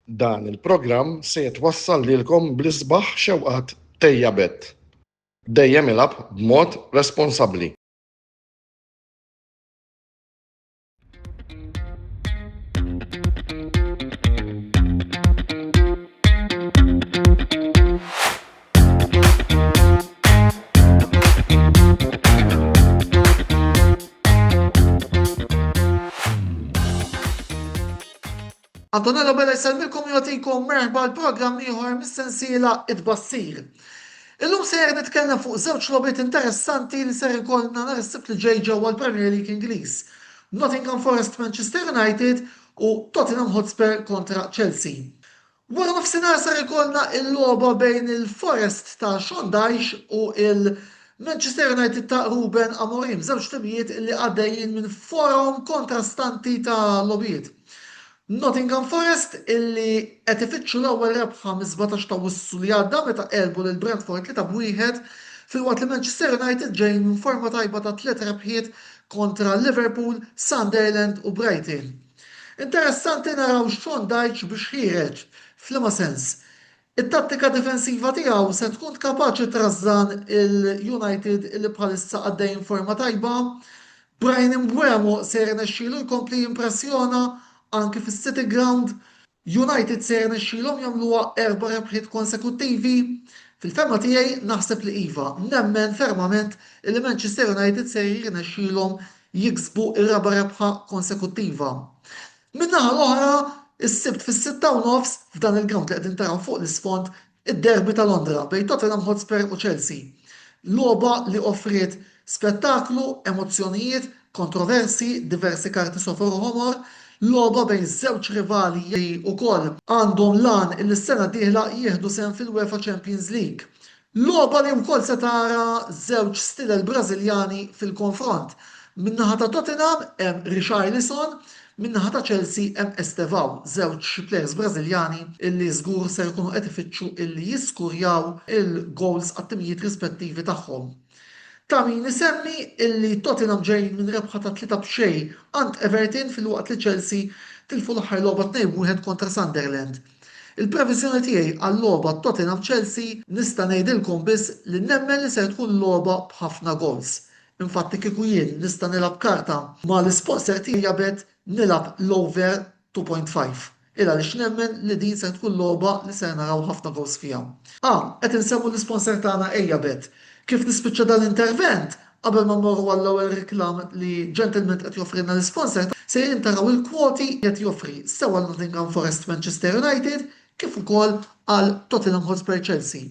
Dan il-programm se jitwassal lilkom bl-isbaħ xewqat Tejja Bet. Dejjem ilab b'mod responsabbli. Antonello Bella jsalmilkom jagħtikom merħba l-programm ieħor mis-sensiela It-Bassir. Illum ser nitkellem fuq żewġ logħbiet interessanti li ser ikollna nhar is-Sibt li ġej ġewwa l-Premier League Ingliż. Nottingham Forest Manchester United u Tottenham Hotspur kontra Chelsea. Wara nofsinhar ser ikollna l-logħba bejn il-Forest ta' Sean Dyche u il-Manchester United ta' Ruben Amorim, żewġ timijiet li għaddejjin minn forum kontrastanti ta' logħbiet. Nottingham Forest illi qed ifittxu l-ewwel rebħa mis-17 ta' Wissu li għadda meta qelbu lil Brentford 3-1 filwaqt li Manchester United ġej minn forma tajba ta' 3 rebħiet kontra Liverpool, Sunderland u Brighton. Interessanti naraw Sean Dyche biex ħireġ f'liema sens. It-tattika difensiva tiegħu se tkun kapaċi trażżan il-United illi bħalissa għaddejjin forma tajba. Brian Mbeumo ser irnexxielu jkompli jimpressjona anke fis-City Ground. United ser irnexxielhom jagħmluha 4 rebħiet konsekuttivi. Fil-ferma tiegħi naħseb li iva, nemmen fermament li Manchester United ser jirnexxielhom jiksbu ir-raba' rebħa konsekuttiva. Min-naħa l-oħra, is-Sibt fis-6:30 f'dan il-ground li qegħdin taraw fuq l-isfond id-derbi ta' Londra bejn Tottenham Hotspur u Chelsea. Logħba li offriet spettaklu, emozzjonijiet, kontroversi, diversi karti sofor u ħomor, logħba bejn żewġ rivali li wkoll għandhom lan il-sena d-dieħla jieħdu sehem fil-UEFA Champions League. Logħba li wkoll se tara żewġ stilel Brażiljani fil-konfront. Min-naħa ta' Tottenham hemm Richarlison, min-naħa ta' Chelsea hemm Estevao, żewġ players Brażiljani illi żgur se jkunu qed ifittxu illi jiskurjaw il-goals għat-timijiet rispettivi tagħhom. Ta' min isemmi illi Tottenham ġej minn rebħa ta' 3-0 għand Everton filwaqt li Chelsea tilfu l-aħħar logħba 2-1 kontra Sunderland. Il-previżjoni tiegħi għall-logħba Tottenham Chelsea nista' ngħidilkom biss li nemmen li se tkun logħba b'ħafna goals. Infatti kieku jien nista' nilab karta ma' l-sponsor tiegħi jabet nilab l-over 2.5. Illa li x'nemmen li din se tkun logħba li se naraw ħafna goals fiha. Qed insemmu l-sponsor tagħna Ejjabet. Kif nispiċċa dal-intervent, qabel ma mmorru għall-ewwel riklam li Gentleman qed joffrilna l-sponsor, se jintaraw il-kwoti qed joffri sewa Nottingham Forest Manchester United kif ukoll għal Tottenham Hotspur Chelsea.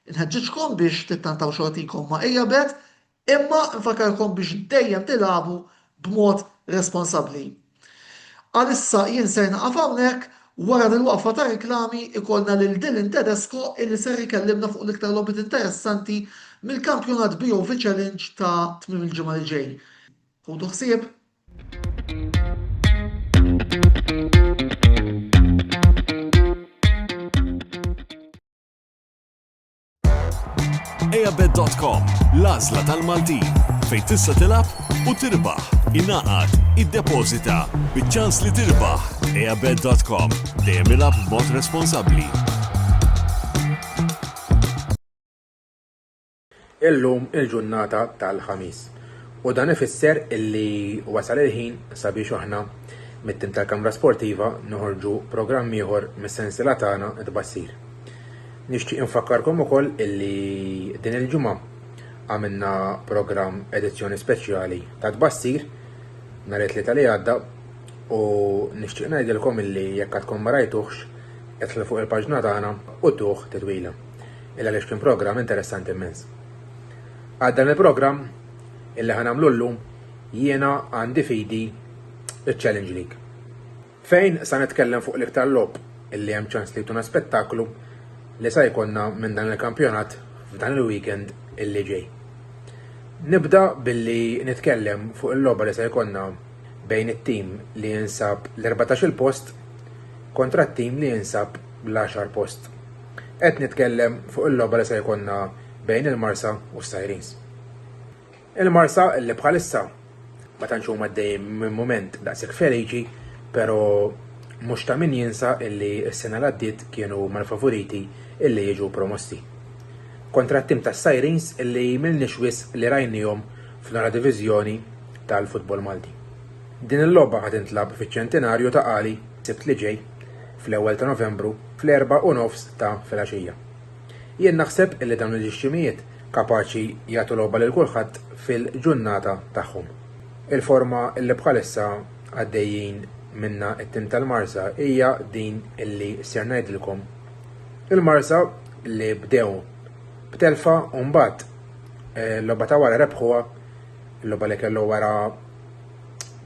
Inħeġġiġkom biex tittantaw xortikom ma' Ejjabet, imma nfakarkom biex dejjem tilagħbu b'mod responsabbli. Għalissa jien se naqaf hawnhekk. Wara dil-waqfa ta' riklami ikollna lil Dylan Tedesco illi ser ikellimna fuq l-iktar logħbiet interessanti mill-kampjonat BOV Challenge ta' tmiem il-ġimgħa li ġej. Ħudu ħsieb. Ejjabet.com, l-għażla tal-Maltin, fejn tista' tilab u tirbaħ, ingħaqad, iddepożita, biċ-ċans li tirbaħ. Ejjabet.com, dejjem ilab b'mod responsabbli. Illum il-ġurnata tal-ħamis. U dan ifisser illi wasal il-ħin sabiex aħna mit-tim tal-Kamra Sportiva noħorġu programm ieħor mis-sensiela tagħna It-Bassir. Nixtieq infakkarkom ukoll illi din il-ġimgħa għamilna programm edizzjoni speċjali ta' Tbassir nhar it-tlieta li għadda u nixtieq ngħidilkom illi jekk għadkom ma rajtuhx idħlu fuq il-paġna tagħna u tuh titwila. Illa għaliex kien programm interessanti immens. Għaddan il-programm illi ħanamlu llum jiena għandi fidi il-Challenge League. Fejn sa nitkellem fuq l-iktar logħob illi hemm ċans li jtuna spettaklu li sa jkollna minn dan il-kampjonat f'dan il-weekend illi ġej. Nibda billi nitkellem fuq il-logħba li se jkollna bejn it-tim li jinsab l-14 post kontra t-tim li jinsab l-10 post. Qed nitkellem fuq il-logħba li se jkollna bejn il-Marsa u s-Sirens. Il-Marsa illi bħalissa ma tantx huma għaddejjin minn mument daqshekk feliċi, però mhux ta' min jinsa illi s-sena l-għaddiet kienu mal-favoriti illi jiġu promosti. Kontra t-tim ta' Sirens illi milniex wis li rajnijhom fl-ora diviżjoni tal-futbol Malti. Din il-logħba ħad intlab fiċ-ċentenarju ta' Qali Sibt li ġej fl-ewwel ta' Novembru fl-4:30 ta' filgħaxija. Jien naħseb illi dawn il-ġixximijiet kapaċi jagħtu logħba lil kulħadd fil-ġurnata tagħhom. Il-forma illi bħalissa għaddejjin minna it-tim tal-Marsa hija din illi ser ngħidilkom. Il-Marsa li bdew b'telfa u mbagħad l-logħba ta' wara rebħuha, l-logħba li kellu wara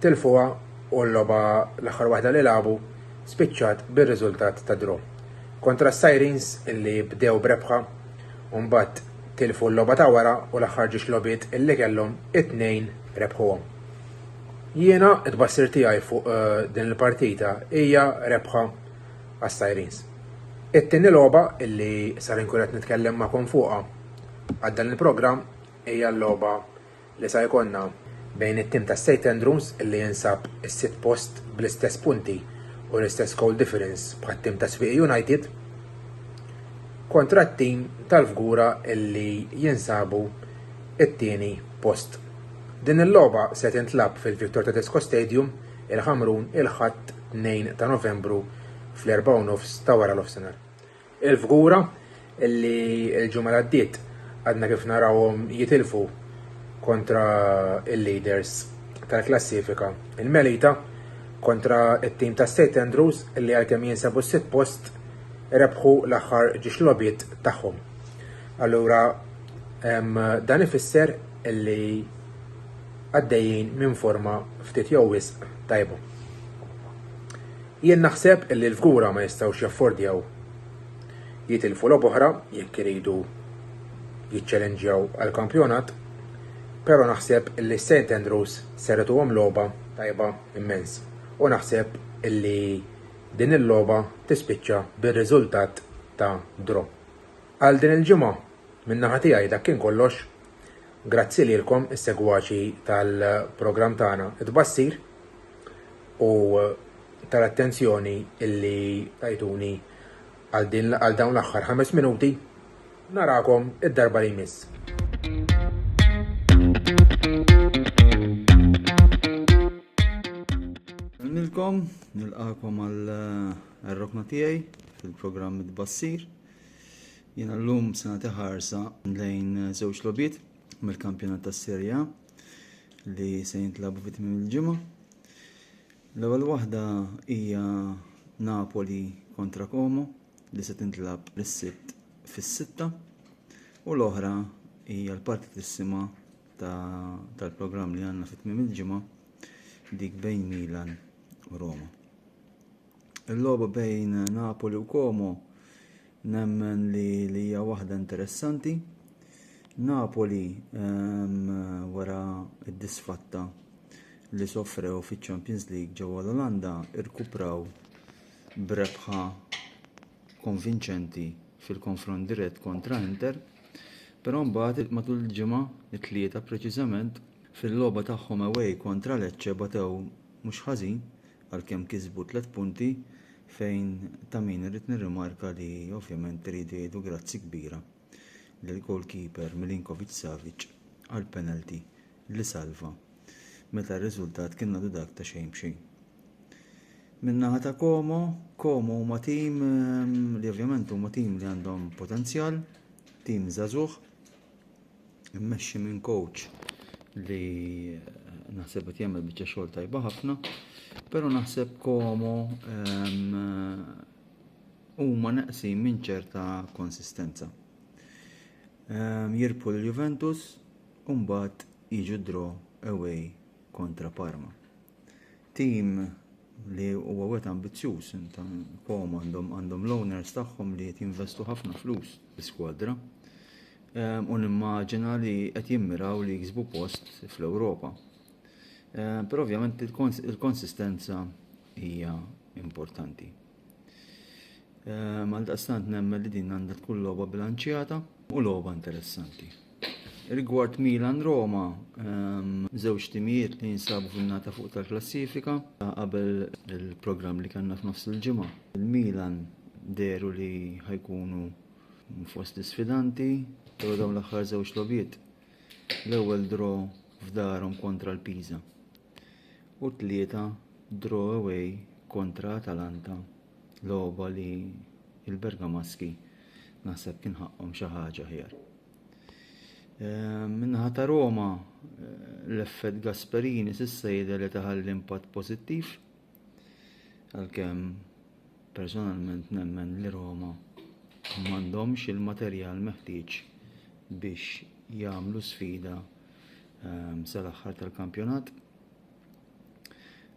tilfuha u l-logħba l-aħħar waħda li labu spiċċat bir-riżultat ta' draw. Kontra Sirens illi bdew b'rebħa u mbagħad tilfu l-logħba ta' wara u l-aħħar ġiex logħbiet illi kellhom it-tnejn rebħuhom. Jiena t-tbassir tiegħi fuq din il-partita hija rebħa għas-Sirens. It-tieni logħba illi sar inkun qed nitkellem magħkom fuqha għal dan il-programm hija l-logħba li sa jkollna bejn it-tim ta' St Andrews illi jinsab is-sitt post bl-istess punti u l-istess goal difference bħat-tim ta' Swieq United kontra t-tim tal-Fgura illi jinsabu it-tieni post. Din il-logħba se tintlab fil-Victor Tedesco Stadium il-Ħamrun il-Ħadd 2 ta' Novembru fl-4:30 ta' wara l-ofsinhar. Il-Fgura illi l-ġimgħa għaddiet għadna kif narawhom jitilfu kontra il-leaders tal-klassifika il-Melita kontra it-tim ta' St Andrews illi għalkemm jinsabu s-sitt post rebħu l-aħħar ġiex logħbiet tagħhom. Allura dan ifisser illi għaddejjin minn forma ftit jew wisq tajbu. Jien naħseb illi l-Fgura ma jistgħux jaffordjaw jitilfu logħba oħra jekk iridu jiċċelenġjaw għall-kampjonat, però naħseb illi St Andrews serretuhom logħba tajba immens u naħseb illi din il-logħba tispiċċa bir-riżultat ta' draw. Għal din il-ġimgħa min-naħa tiegħi dak kien kollox. Grazzi lilkom is-segwaċi tal-programm tagħna it-tbassir u tal-attenzjoni illi tajtuni għal dawn l-aħħar 5 minuti. Narakom id-darba li jmiss. Nilqakom għal-rokna tiegħi fil-programm it-tbassir. Jiena llum se nagħti ħarsa lejn żewġ logħbiet mill-kampjonat tas-Serja li se jintlabu fit-tmiem il-ġimgħa. L-ewwel waħda hija Napoli kontra Como li se tintlab is-Sibt fis-sitta u l-oħra hija l-partitissima tal-programm li għandna fit-tmiem il-ġimgħa dik bejn Milan u Roma. Il-logħba bejn Napoli u Como nemmen li hija waħda interessanti. Napoli wara id-disfatta li soffrew fiċ-Champions League ġewwa l-Olanda irkupraw b'rebħa konvinċenti fil-konfront dirett kontra Inter, però mbagħad matul il-ġimgħa it-tlieta preċiżament fil-logħba tagħhom away kontra Lecce batew mhux ħażin għalkemm kisbu 3 punti fejn ta' min irid nirrimarka li ovvjament irid jgħidu grazzi kbira lill-goalkeeper Milinkovic-Savic għal penalty li salva meta r-riżultat kien għadu dak ta' xejn b'xejn. Min-naħa ta' Como huma tim li ovvjament huma tim li għandhom potenzjal, tim żagħżugħ, immexxi minn coach li naħseb qed jagħmel biċċa xogħol tajba ħafna, però naħseb Como huma neqsin minn ċerta konsistenza. Jirbħu l-Juventus u mbagħad jiġu draw away kontra Parma. Tim li huwa wet ambizzjuż, Como għandhom l-owners tagħhom li qed jinvestu ħafna flus fl-iskwadra u nimmaġina li qed jimmiraw li jiksbu post fl-Ewropa. Però ovvjament il-konsistenza hija importanti. Għaldaqstant nemmen li din għandha tkun logħba bilanċjata u logħba interessanti. Rigward Milan-Roma, żewġ timijiet li jinsabu fin-nata fuq tal-klassifika qabel il-programm li kellna f'nofs il-ġimgħa. Il-Milan deru li ħajkunu fost isfidanti, però dawn l-aħħar żewġ logħbiet. L-ewwel draw f'darhom kontra l-Pisa u tlieta draw away kontra Atalanta, logħba li l-Bergamaski naħseb kien ħaqhom xi ħaġa ħjar. Minnaħa ta' Roma, l-effett Gasperini s'issa jidher li taħalli impatt pożittiv, għalkemm personalment nemmen li Roma m'għandhomx il-materjal meħtieġ biex jagħmlu sfida sal-aħħar tal-kampjonat.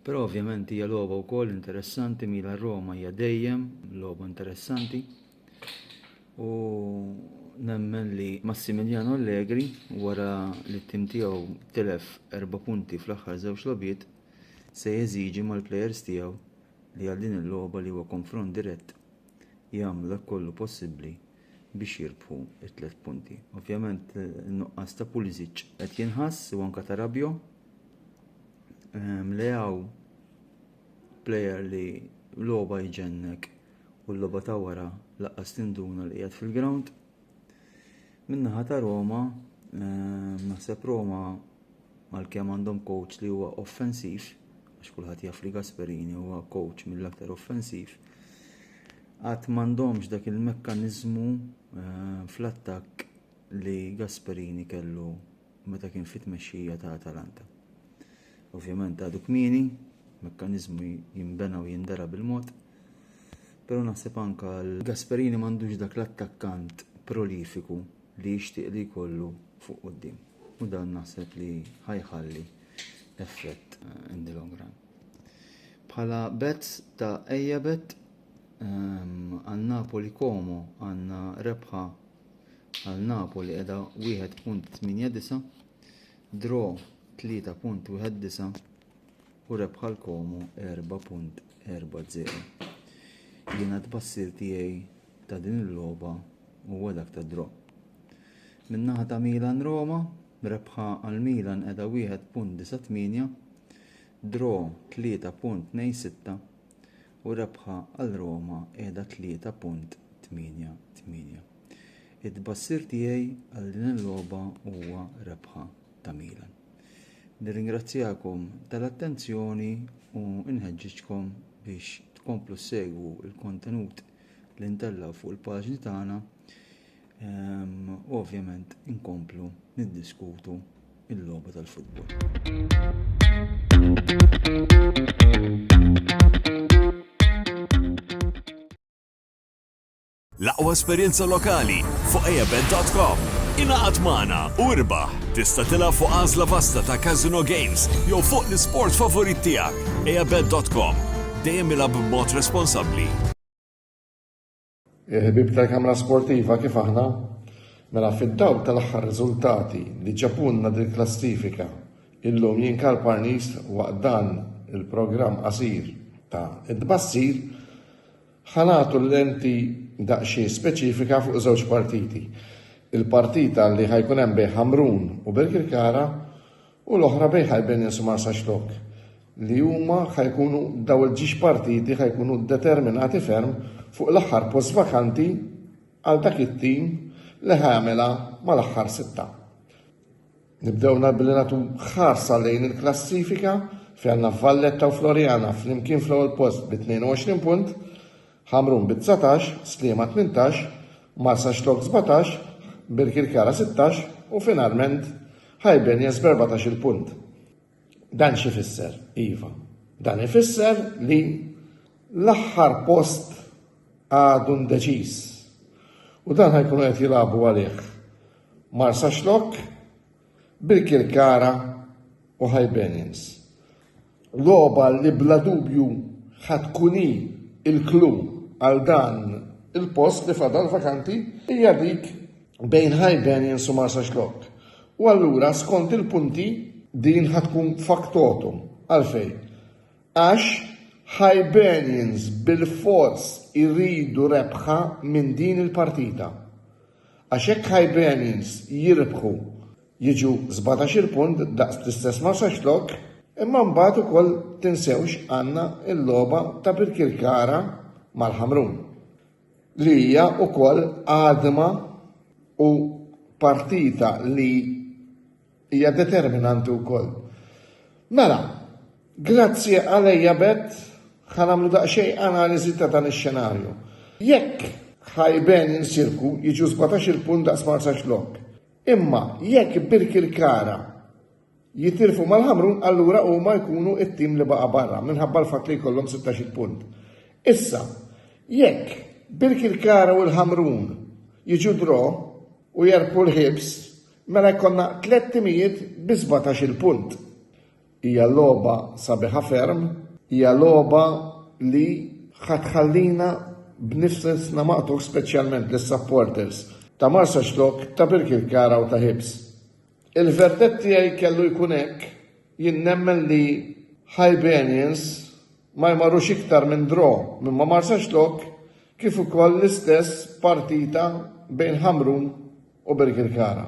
Però ovvjament hija logħba wkoll interessanti, Milan-Roma hija dejjem logħba interessanti. U nemmen li Massimiliano Allegri wara li t-tim tiegħu tilef 4 punti fl-aħħar żewġ logħbiet se jeżiġi mal-plejers tiegħu li għal din il-logħba li huwa konfront dirett jagħmlu dak kollu possibbli biex jirbħu it-3 punti. Ovvjament in-nuqqas ta' Pulisic qed jinħass u anke ta' Rabiot. Leaw plejer li logħba jġennek u l-logħba ta' wara laqqas tinduna li qiegħed fil-ground. Min-naħa ta' Roma, naħseb Roma għalkemm għandhom coach li huwa offensiv, għax kulħadd jaf li Gasperini huwa coach mill-aktar offensiv, għad m'għandhomx dak il-mekkaniżmu fl-attakk li Gasperini kellu meta kien fit-tmexxija ta' Atalanta. Ovvjament għadu kmieni, mekkaniżmu jinbena u jindara bil-mod, però naħseb anke l-Gasperini m'għandux dak l-attakkant prolifiku li jixtieq li jkollu fuq quddiem. U dan naħseb li ħajħalli effett in the long run. Bħala bets ta' ejja bet għal Napoli Como għandna rebħa għal Napoli qiegħda 1.89, draw 3.19 u rebħa l Como 4.40. Jiena tbassir tiegħi ta' din il-logħba huwa dak ta' draw. Min-naħa ta' Milan-Roma, rebħa għal Milan qiegħda 1.98, draw 3.26 u rebħa għal Roma qiegħda 3.88. It-tbassir tiegħi għal din il-logħba huwa rebħa ta' Milan. Nirringrazzjakom tal-attenzjoni u nħeġġiġkom biex tkomplu segwu il-kontenut li ntellaw fuq il-paġni tagħna u ovvjament inkomplu niddiskutu il-logħba tal-futbol. L-aqwa esperjenza lokali fuq ejabed.com. Ingħaqad magħna u irbaħ. Tista' tilgħab fuq għażla vasta ta' Casino Games jew fuq l-isport favorit tiegħek. ejabed.com. Dejjem ilgħab b'mod responsabbli. Il-ħbib tal-kamra sportiva kif aħna, mela fid-dawl tal-aħħar riżultati li ġabunna din klassifika illum jinkal parnis waqt dan il-programm qasir ta' id-bassir ħanatu l-lenti daqxie speċifika fuq żewġ partiti. Il-partita li ħajkun hemm bejn Ħamrun u Birkirkara u l-oħra bejn Ħajbenis u Marsa Xlok li huma ħajkunu daw il-ġiex partiti ħajkunu determinati ferm fuq l-aħħar post vakanti għal dak it-tim li ħamela mal-aħħar 6. Nibdewna billi nagħtu ħarsa lejn il-klassifika fejn għandna Valletta u Floriana flimkien fl-ewwel post b'22 punt, Ħamrun b'19, Sliema 18, Marsa Xlok 17, Birkirkara 16 u finalment Ħajbenis b'14 punt. Dan xi fisser, Iva? Dan ifisser li l-aħħar post għadu ndeċiż. U dan ħajkunu qed jilagħbu għalih Marsa Xlok, Birkirkara u Ħajbenis. Logħba li bla dubju ħatkuni il-klu għal dan il-post li fadal vakanti hija dik bejn Ħajbenis u Marsa Xlok. U allura skont il-punti din ħatkun faktotum għalfejn. Għax Ħajbenis bil-fors irridu rebħa minn din il-partita. Għax hekk Ħajbenis jirbħu jiġu 17 punt daqs l-istess Marsa Xlok, imma mbagħad ukoll tinsewx għandna l-logħba ta' Birkirkara mal-Ħamrun li hija wkoll għadma u partita li hija determinanti wkoll. Mela, grazzi għalejja bet ħanamlu daqsxejn analiżi ta' dan ix-xenarju. Jekk ħajben insirku jiġu 17 punt daqs Marsa Xlok, imma jekk Birkirkara jitirfu mal-Ħamrun, allura huma jkunu it-tim li baqa' barra minħabba l-fatt li jkollhom 16 punt. Issa, jekk Birkirkara u l-Ħamrun jiġu dro u jerpu l-ħibs, mela jkollna 3 timijiet bi 17 punt. Hija logħba sabiħa ferm, hija logħba li ħatħallina b'nifsna maqtuħ speċjalment lis-supporters ta' Marsa Xlok, ta' Birkirkara u ta' ħibs. Il-verdett tiegħi kellu jkun hekk, jien nemmen li Hibernians ma jmarrux iktar minn dro minn ma' Marsa Xlok kif ukoll l-istess partita bejn Ħamrun u Birkirkara.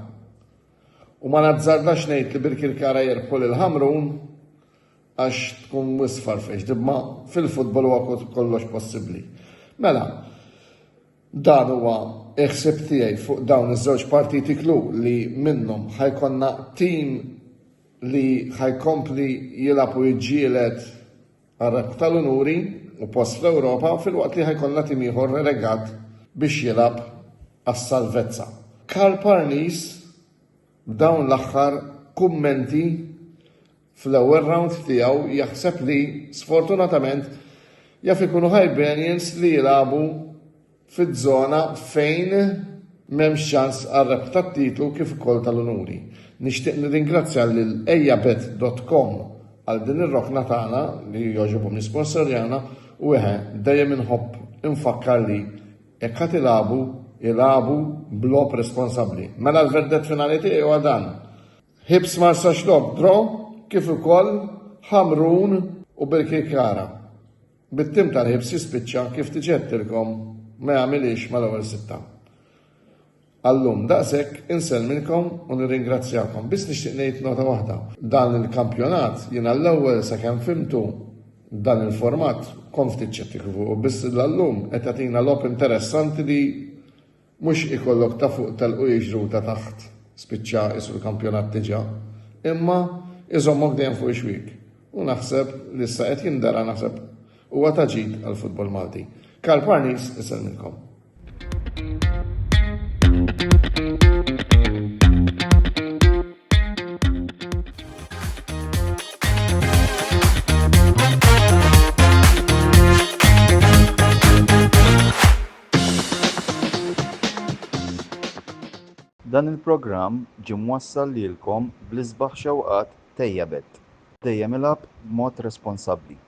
U ma nazzardax ngħid li Birkirkara jerbħu lil Ħamrun għax tkun wisfarfex, dibma fil-futbol huwa kollox possibbli. Mela, dan huwa eħseb tiegħi fuq dawn iż-żewġ partiti klu li minnhom ħajkonna tim li ħajkompli jilab u jiġġieled għar-rebħ tal-unuri u post fl-Ewropa fil-waqt li ħajkonna tim ieħor relegat biex jilab għas-salvezza. Karl Parnis b'dawn l-aħħar kummenti fl-ewwel round tiegħu jaħseb li sfortunatament jaf ikunu Hibernians li jilabu fiż-żona fejn m'hemmx ċans għar-rebħ tat-titlu kif ukoll tal-unuri. Nixtieq nirringrazzja lil ejjabet.com għal din ir-rokna tagħna li jogħġobhom nisponsorjana u dejjem inħobb infakkar li hekk ħadd ilabu blob responsabbli. Mela l-verdett finali tiegħi huwa dan. Ħibs Marsa Xlok dro kif ukoll Ħamrun u Birkirkara. Bit-tim tal-ħibs jispiċċa kif tiġettilkom ma jagħmilx mal-ewwel sitta. Allum daqshekk insellmilkom u nirringrazzjakom. Biss nixtieq ngħid nota waħda. Dan il-kampjonat jiena l-ewwel sakemm fimtu dan il-format kont ftit ċettiku fuq biss l-allum qed tagħtina lob interessanti li mhux ikollok ta' fuq tal-u jiġru ta' taħt spiċċa isu l-kampjonat diġà, imma iżommok dejjem fuq ix-xwik. U naħseb li issa qed jindara naħseb huwa ta' ġid għall-futbol Malti. Karl Parnis isellmilkom. Dan il-programm ġie mwassal lilkom bl-isbaħ xewqat Tejjabet. Dejjem ilab b'mod responsabbli.